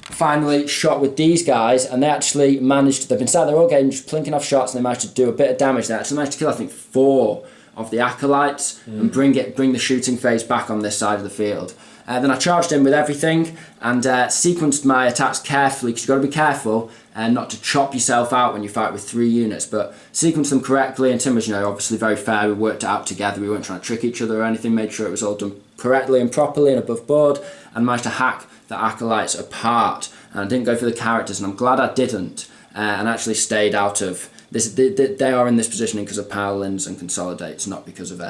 finally shot with these guys, and they actually managed, they've been sat there all game just plinking off shots, and they managed to do a bit of damage. They actually managed to kill, I think, 4 of the acolytes and bring the shooting phase back on this side of the field. Then I charged in with everything and sequenced my attacks carefully, because you've got to be careful and not to chop yourself out when you fight with 3 units, but sequenced them correctly. And Tim was, obviously very fair. We worked it out together. We weren't trying to trick each other or anything. Made sure it was all done correctly and properly and above board, and managed to hack the acolytes apart. And I didn't go for the characters, and I'm glad I didn't, and actually stayed out of this. They are in this positioning because of Paladins and Consolidates, not because of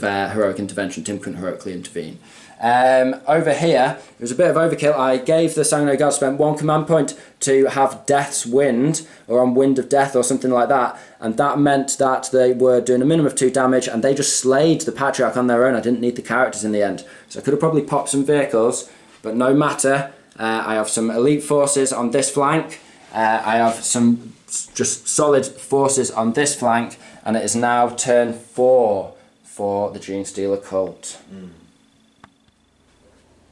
heroic intervention. Tim couldn't heroically intervene. Over here, it was a bit of overkill. I gave the Sanguinary Guard, spent 1 command point to have Death's Wind, or on Wind of Death or something like that, and that meant that they were doing a minimum of 2 damage, and they just slayed the Patriarch on their own. I didn't need the characters in the end, so I could have probably popped some vehicles, but no matter. I have some elite forces on this flank. I have some just solid forces on this flank, and it is now turn 4 for the Genestealer Cult.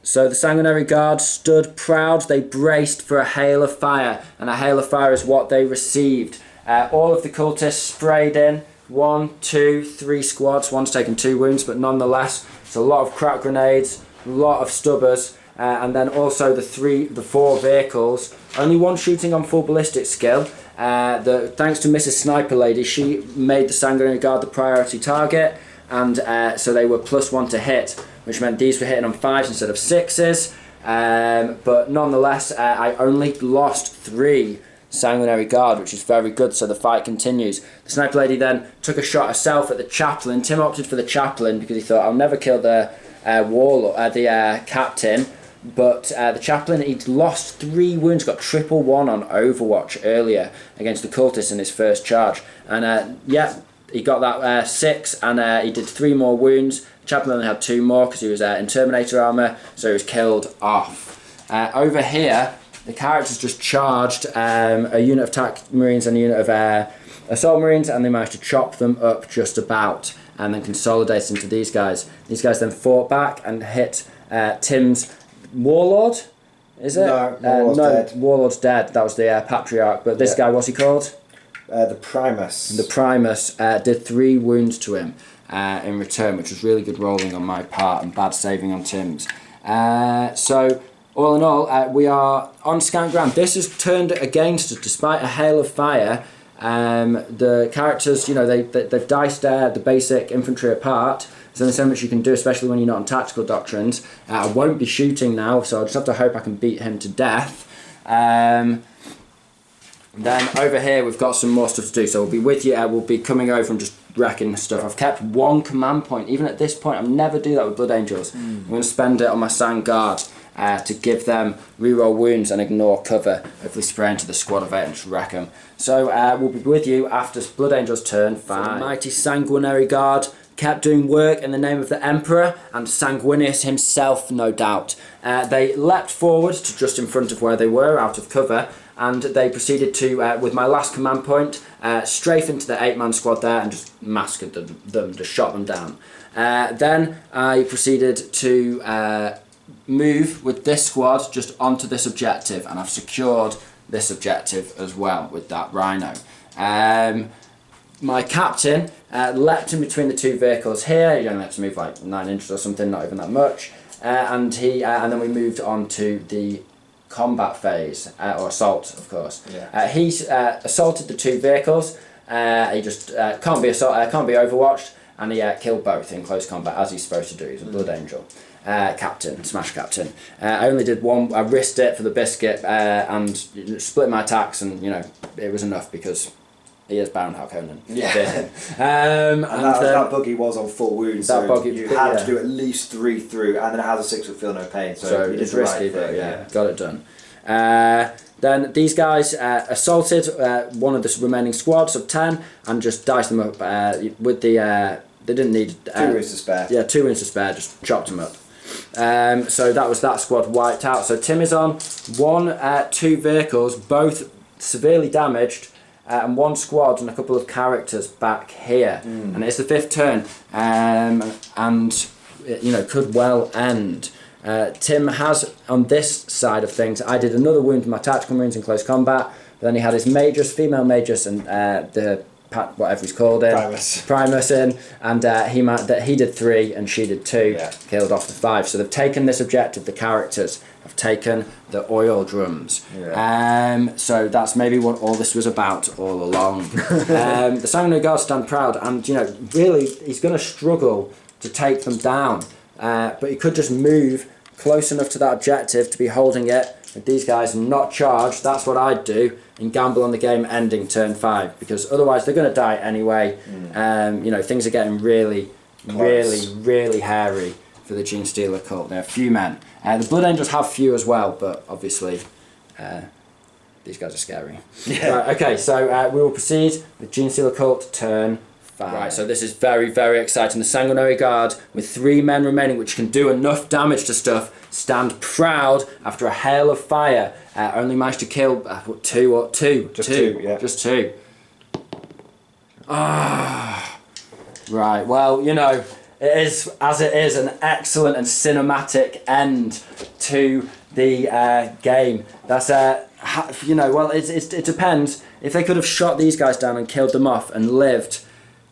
So the Sanguinary Guard stood proud. They braced for a hail of fire, and a hail of fire is what they received. All of the cultists sprayed in. 1, 2, 3 squads. One's taken 2 wounds, but nonetheless, it's a lot of crack grenades, a lot of stubbers, and then also the 4 vehicles. Only one shooting on full ballistic skill. Thanks to Mrs. Sniper Lady, she made the Sanguinary Guard the priority target, and so they were +1 to hit, which meant these were hitting on 5s instead of 6s. But nonetheless, I only lost 3 Sanguinary Guard, which is very good, so the fight continues. The Sniper Lady then took a shot herself at the Chaplain. Tim opted for the Chaplain because he thought, I'll never kill the Captain. But the Chaplain, he'd lost 3 wounds, got 111 on Overwatch earlier against the Cultists in his first charge. And he got that 6, and he did 3 more wounds. The Chaplain only had 2 more because he was in Terminator armour, so he was killed off. Over here, the characters just charged a unit of attack marines and a unit of assault marines, and they managed to chop them up just about and then consolidate into these guys. These guys then fought back and hit Tim's Warlord, is it? No, Warlord's dead. Warlord's dead. That was the Patriarch. But this guy, what's he called? The Primus. The Primus did 3 wounds to him in return, which was really good rolling on my part and bad saving on Tim's. So all in all, we are on scant ground. This has turned against us despite a hail of fire. The characters, they've diced the basic infantry apart. So there's so much you can do, especially when you're not on tactical doctrines. I won't be shooting now, so I'll just have to hope I can beat him to death. Then over here we've got some more stuff to do, so we'll be with you. We'll be coming over and just wrecking stuff. I've kept 1 command point. Even at this point, I'll never do that with Blood Angels. I'm going to spend it on my Sang Guard to give them reroll wounds and ignore cover. Hopefully spray into the squad of 8 and just wreck them. So we'll be with you after Blood Angels turn 5. So the mighty Sanguinary Guard kept doing work in the name of the Emperor and Sanguinius himself, no doubt. They leapt forward to just in front of where they were, out of cover, and they proceeded to, with my last command point, strafe into the 8-man squad there and just massacred them, just shot them down. Then I proceeded to move with this squad just onto this objective, and I've secured this objective as well with that Rhino. My Captain leapt in between the 2 vehicles here. He only had to move like 9 inches or something, not even that much. And then we moved on to the combat phase, or assault, of course. Yeah. He assaulted the 2 vehicles. He just can't be overwatched, and he killed both in close combat, as he's supposed to do. He's a Blood Angel. Captain, Smash Captain. I only did 1, I risked it for the biscuit and split my attacks, and it was enough because he is Baron Harkonnen. Yeah. and that buggy was on full wounds, so buggy, you had to do at least 3 through, and then it has a 6 with feel no pain, so you did it's the risky, right thing, but yeah, got it done. Then these guys assaulted one of the remaining squads of 10 and just diced them up with the... they didn't need... 2 wounds to spare. Yeah, 2 wounds to spare, just chopped them up. So that was that squad wiped out. So Tim is on 2 vehicles, both severely damaged, and 1 squad and a couple of characters back here. And it's the 5th turn, and it could well end. Tim has, on this side of things, I did another wound to my tactical marines in close combat, but then he had his magus, female magus, and the whatever he's called in, Primus in, and he did 3 and she did 2, killed off the 5. So they've taken this objective. The characters have taken the oil drums. So that's maybe what all this was about all along. The Sanguinary Guard stand proud, and really he's going to struggle to take them down, but he could just move close enough to that objective to be holding it with these guys and not charge. That's what I'd do and gamble on the game ending turn 5, because otherwise they're going to die anyway. Things are getting really hairy for the Genestealer Cult. There are few men. The Blood Angels have few as well, but obviously these guys are scary. Right, okay, so we will proceed with Genestealer Cult turn 5. Right, so this is very, very exciting. The Sanguinary Guard, with 3 men remaining, which can do enough damage to stuff, stand proud after a hail of fire. Only managed to kill 2. Just 2. Right, well, it is, as it is, an excellent and cinematic end to the game. That's well, it depends. If they could have shot these guys down and killed them off and lived,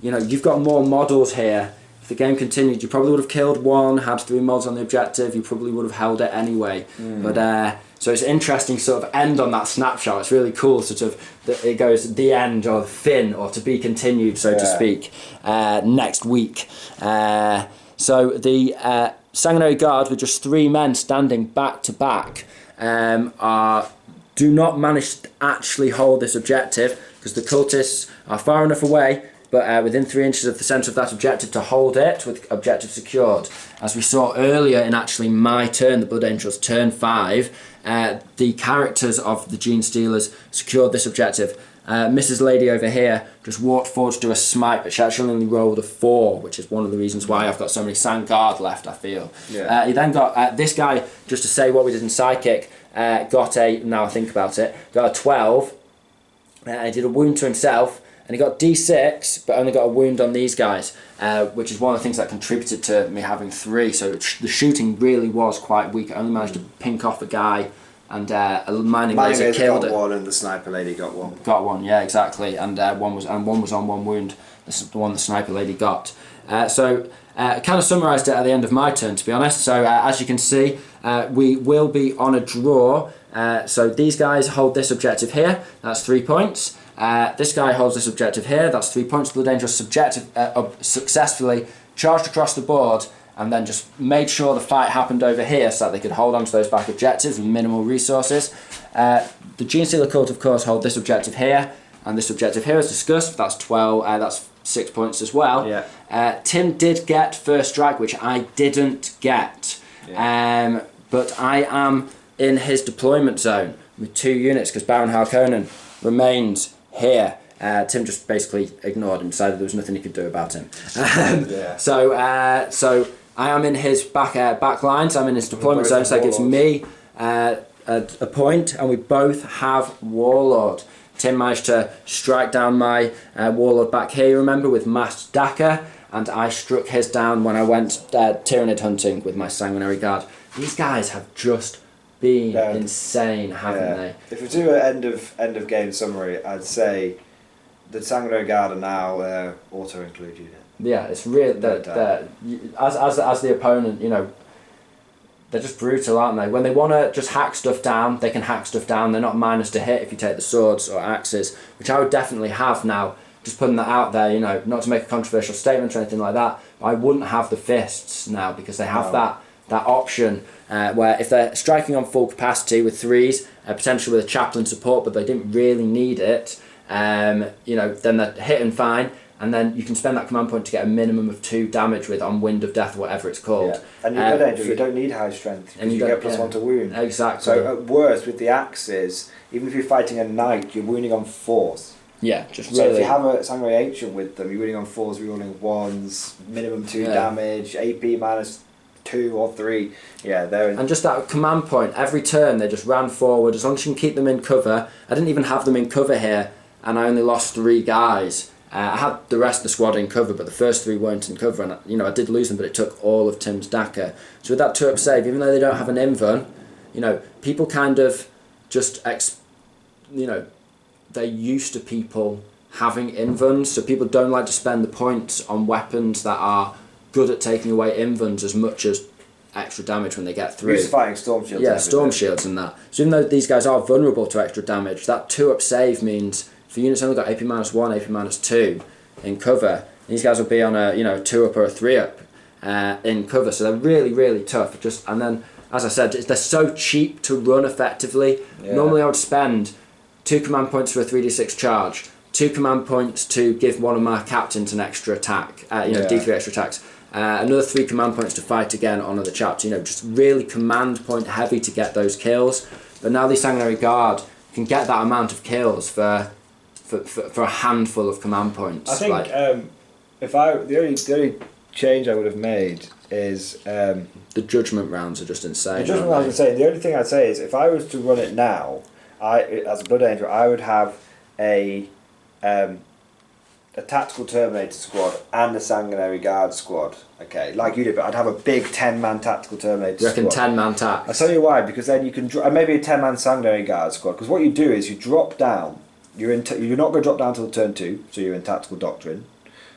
you've got more models here. If the game continued, you probably would have killed one, had 3 mods on the objective. You probably would have held it anyway. But so it's interesting sort of end on that snapshot. It's really cool, sort of. It goes the end or fin or to be continued, so to speak, next week. So the Sanguinary Guard with just 3 men standing back to back do not manage to actually hold this objective because the cultists are far enough away, but within 3 inches of the centre of that objective to hold it with objective secured. As we saw earlier in actually my turn, the Blood Angels turn 5, the characters of the Genestealers secured this objective. Mrs. Lady over here just walked forward to do a smite, but she actually only rolled a 4, which is one of the reasons why I've got so many Sang Guard left, I feel. Yeah. He then got this guy, just to say what we did in Psychic, got now I think about it, got a 12. He did a wound to himself, and he got D6, but only got a wound on these guys, which is one of the things that contributed to me having 3. So the shooting really was quite weak. I only managed to pink off a guy, and a mining laser killed it. Got 1, and the sniper lady got 1. Got 1, yeah, exactly. And one was on 1 wound. This is the one the sniper lady got. So kind of summarised it at the end of my turn, to be honest. So as you can see, we will be on a draw. So these guys hold this objective here. That's 3 points. This guy holds this objective here. That's 3 points. Blood Angels successfully charged across the board and then just made sure the fight happened over here so that they could hold on to those back objectives with minimal resources. The Genestealer Cult, of course, hold this objective here, and this objective here, as discussed, that's 12. That's 6 points as well. Yeah. Tim did get first strike, which I didn't get. Yeah. But I am in his deployment zone with 2 units because Baron Harkonnen remains here. Tim just basically ignored him, decided there was nothing he could do about him. So I am in his back lines. I'm in his deployment zone, so that gives me a point, and we both have Warlord. Tim managed to strike down my Warlord back here, you remember, with Masked Dagger, and I struck his down when I went Tyranid hunting with my Sanguinary Guard. These guys have just been insane, haven't they? If we do an end of game summary, I'd say the Sanguinary Guard are now auto-include unit. Yeah, it's real. As the opponent, they're just brutal, aren't they? When they want to just hack stuff down, they can hack stuff down. They're not minus to hit if you take the swords or axes, which I would definitely have now. Just putting that out there, not to make a controversial statement or anything like that. I wouldn't have the fists now because they have that option where if they're striking on full capacity with 3s, potentially with a chaplain support, but they didn't really need it, then they're hitting fine. And then you can spend that command point to get a minimum of 2 damage with on Wind of Death or whatever it's called. Yeah. And you're good angel, you don't need high strength because you get +1 to wound. Exactly. So at worst, with the axes, even if you're fighting a knight, you're wounding on 4s. Yeah, just so really. if you have a Sanguinary Ancient with them, you're wounding on 4s, rerolling 1s, minimum 2 damage, AP -2 or 3. Yeah, they're. And just that command point, every turn they just ran forward. As long as you can keep them in cover. I didn't even have them in cover here, and I only lost 3 guys. I had the rest of the squad in cover, but the first 3 weren't in cover, and I did lose them, but it took all of Tim's Dagger. So with that 2-up save, even though they don't have an invuln, people kind of just they're used to people having invulns, so people don't like to spend the points on weapons that are good at taking away invulns as much as extra damage when they get through. You're fighting Storm Shields. Yeah, Storm Shields and that. So even though these guys are vulnerable to extra damage, that 2-up save means if the unit's only got AP -1, AP -2 in cover, these guys will be on a 2-up or a 3-up in cover. So they're really, really tough. And then, as I said, they're so cheap to run effectively. Yeah. Normally I would spend 2 command points for a 3d6 charge, 2 command points to give one of my captains an extra attack, D3 extra attacks, another 3 command points to fight again on other chaps. Just really command point heavy to get those kills. But now the Sanguinary Guard can get that amount of kills for a handful of command points. I think the only change I would have made is the judgment rounds are just insane. The judgment rounds are insane. The only thing I'd say is if I was to run it now, as a Blood Angel, I would have a a tactical Terminator squad and a Sanguinary Guard squad. Okay, like you did, but I'd have a big 10-man tactical Terminator squad. You reckon 10-man tax? I'll tell you why, because then you can and maybe a 10-man Sanguinary Guard squad. Because what you do is you drop down. You're not going to drop down till turn 2, so you're in tactical doctrine.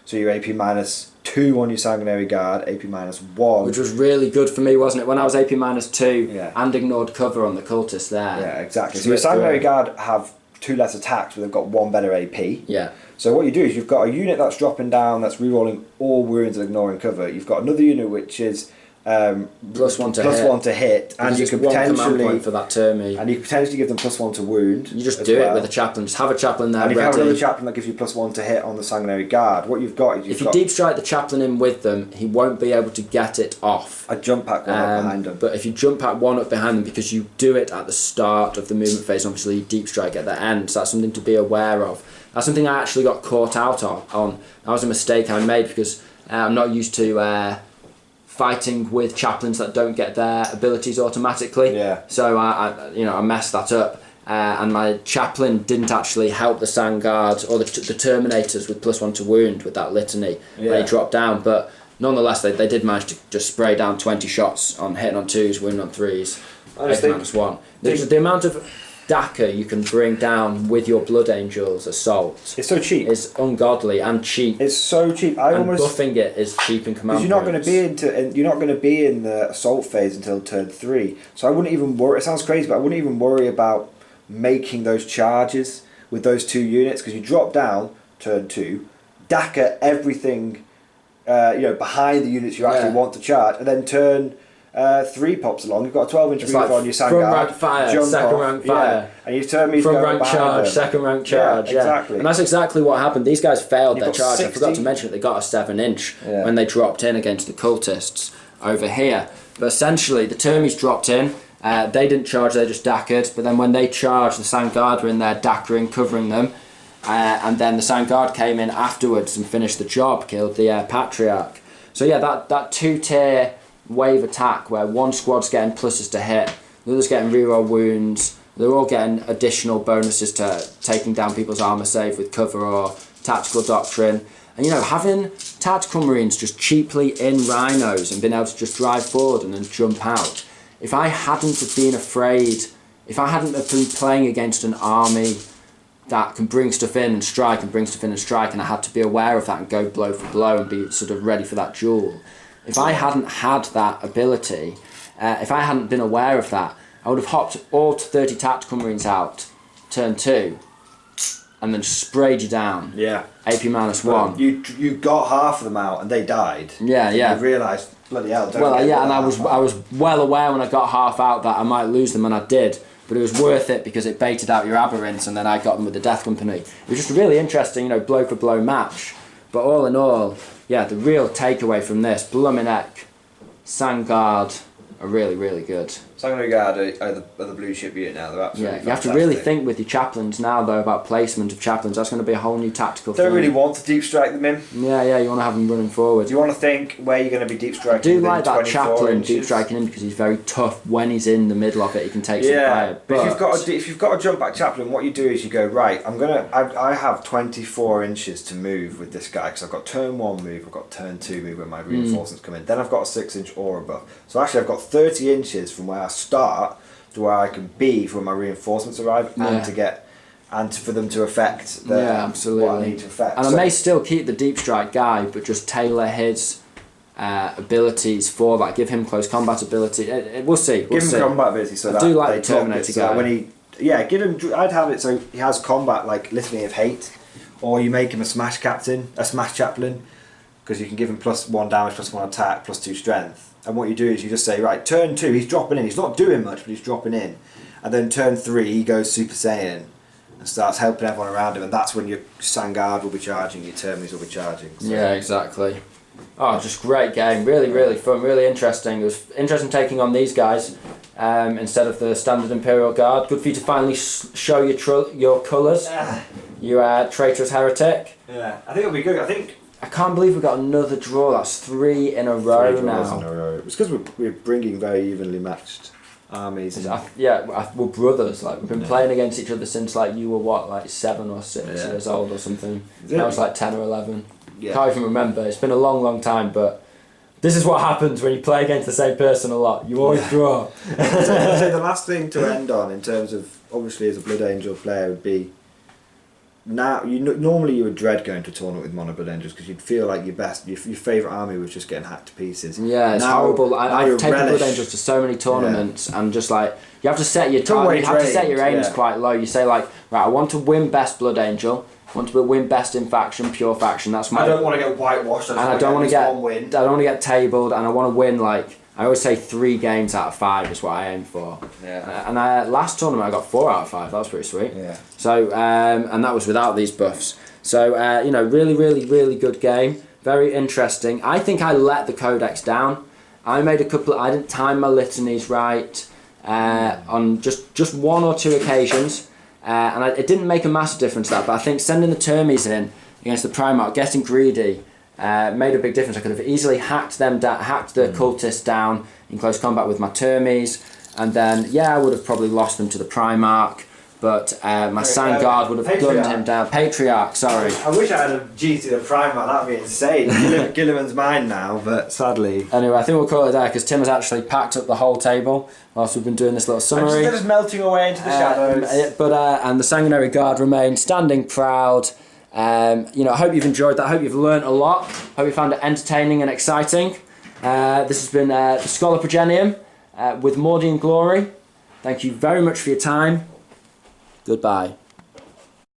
So you're AP -2 on your Sanguinary Guard, AP -1. Which was really good for me, wasn't it? When I was AP -2 Yeah. and ignored cover on the cultists there. Yeah, exactly. So your Sanguinary Guard have 2 less attacks, but they've got 1 better AP. Yeah. So what you do is you've got a unit that's dropping down, that's rerolling all wounds and ignoring cover. You've got another unit which is +1 to plus hit. 1 to hit, and you can one command potentially point for that termy. and you can potentially give them +1 to wound. You just do it with a chaplain. Just have a chaplain there. And if you have ready. another chaplain that gives you +1 to hit on the Sanguinary Guard, what you've got is if you deep strike the chaplain in with them, he won't be able to get it off. a jump pack one up behind them. But if you jump pack one up behind them, because you do it at the start of the movement phase, obviously you deep strike at the end, so that's something to be aware of. That's something I actually got caught out on. That was a mistake I made because I'm not used to fighting with chaplains that don't get their abilities automatically. Yeah. So I messed that up. And my chaplain didn't actually help the Sand Guards or the Terminators with +1 to wound with that litany. Yeah. They dropped down, but nonetheless they did manage to just spray down 20 shots on hitting on 2s, wounding on 3s, -1. The amount of DACA you can bring down with your Blood Angels assault It's so cheap. is ungodly and cheap. It's so cheap. Buffing it is cheap in command. Because you're not going to be in the assault phase until turn 3. So I wouldn't even worry. It sounds crazy, but I wouldn't even worry about making those charges with those 2 units, because you drop down turn 2, DACA everything, behind the units you actually want to charge, and then turn 3 pops along. You've got a 12-inch move on your Sand Guard. Front rank fire, second rank fire. And you turn me front rank charge, second rank charge. Yeah, exactly. And that's exactly what happened. These guys failed You've their got charge. 60. I forgot to mention it. They got a 7-inch Yeah. when they dropped in against the cultists over here. But essentially, the Termies dropped in. They didn't charge, they just dackered. But then when they charged, the Sand Guard were in there dackering, covering them. And then the Sand Guard came in afterwards and finished the job, killed the Patriarch. So yeah, that 2-tier wave attack where one squad's getting pluses to hit, the other's getting reroll wounds, they're all getting additional bonuses to taking down people's armour save with cover or tactical doctrine. And having tactical marines just cheaply in rhinos and being able to just drive forward and then jump out. If I hadn't have been afraid, if I hadn't have been playing against an army that can bring stuff in and strike and bring stuff in and strike, and I had to be aware of that and go blow for blow and be sort of ready for that duel. If I hadn't had that ability, if I hadn't been aware of that, I would have hopped all 30 tactical marines out, turn 2, and then sprayed you down. Yeah. AP -1. You got half of them out and they died. Yeah, yeah. You realised, bloody hell. And I was well aware when I got half out that I might lose them, and I did. But it was worth it because it baited out your aberrants, and then I got them with the Death Company. It was just a really interesting, blow for blow match. But all in all, yeah, the real takeaway from this, Bluminek, Sand Guard are really, really good. Sanguinary Guard are the blue chip unit now. They're absolutely you have to really think with your chaplains now, though, about placement of chaplains. That's going to be a whole new tactical thing. Don't really want to deep strike them in. Yeah, you want to have them running forward. Do you want to think where you're going to be deep striking? I do like that 24 chaplain inches? deep striking him because he's very tough. When he's in the middle of it, he can take some fire. But if you've got a jump back chaplain, what you do is you go, right, I have 24 inches to move with this guy because I've got turn 1 move, I've got turn 2 move when my reinforcements come in. Then I've got a 6-inch aura buff. So actually I've got 30 inches from where I start to where I can be for when my reinforcements arrive and for them to affect absolutely. what I need to affect. And I may still keep the deep strike guy, but just tailor his abilities for that. Give him close combat ability. We'll see. Give him combat ability so I that do like they the Terminator guy. Give him. I'd have it so he has combat like Litany of Hate, or you make him a smash chaplain, because you can give him +1 damage, +1 attack, +2 strength. And what you do is you just say, right, turn 2, he's dropping in. He's not doing much, but he's dropping in. And then turn 3, he goes Super Saiyan and starts helping everyone around him. And that's when your Sand Guard will be charging, your Termies will be charging. So. Yeah, exactly. Oh, just great game. Really, really fun. Really interesting. It was interesting taking on these guys instead of the standard Imperial Guard. Good for you to finally show your colours. You traitorous heretic. Yeah, I think it'll be good. I can't believe we got another draw. That's 3 in a row now. It's because we're bringing very evenly matched armies. We're brothers. Like we've been playing against each other since like you were what, like 7 or 6 years old or something. I was like 10 or 11. Can't even remember. It's been a long time, but this is what happens when you play against the same person a lot. You always draw. So the last thing to end on, in terms of obviously as a Blood Angel player, would be now normally you would dread going to a tournament with mono Blood Angels because you'd feel like your favourite army was just getting hacked to pieces. Yeah, it's horrible. I've taken Blood Angels to so many tournaments and just like you have to set your aims quite low. You say like, right, I want to win best Blood Angel. I want to win best in faction, pure faction. That's my. I don't want to get whitewashed. I don't want to get tabled, and I want to win like. I always say 3 games out of 5 is what I aim for. Yeah. And last tournament I got 4 out of 5. That was pretty sweet. Yeah. So and that was without these buffs. So really good game. Very interesting. I think I let the codex down. I didn't time my litanies right on just 1 or 2 occasions, and it didn't make a massive difference that. But I think sending the Termies in against the Primarch, getting greedy. Made a big difference. I could have easily hacked the cultists down in close combat with my Termies, and then I would have probably lost them to the Primarch, but my Sandguard would have gunned him down. Patriarch, sorry. I wish I had a G to the Primarch, that'd be insane. Gilliman's mine now, but sadly. Anyway, I think we'll call it there because Tim has actually packed up the whole table whilst we've been doing this little summary. They're just melting away into the shadows. And the Sanguinary Guard remain standing proud. I hope you've enjoyed that. I hope you've learnt a lot. Hope you found it entertaining and exciting. This has been Schola Progenium with Mordian Glory. Thank you very much for your time. Goodbye.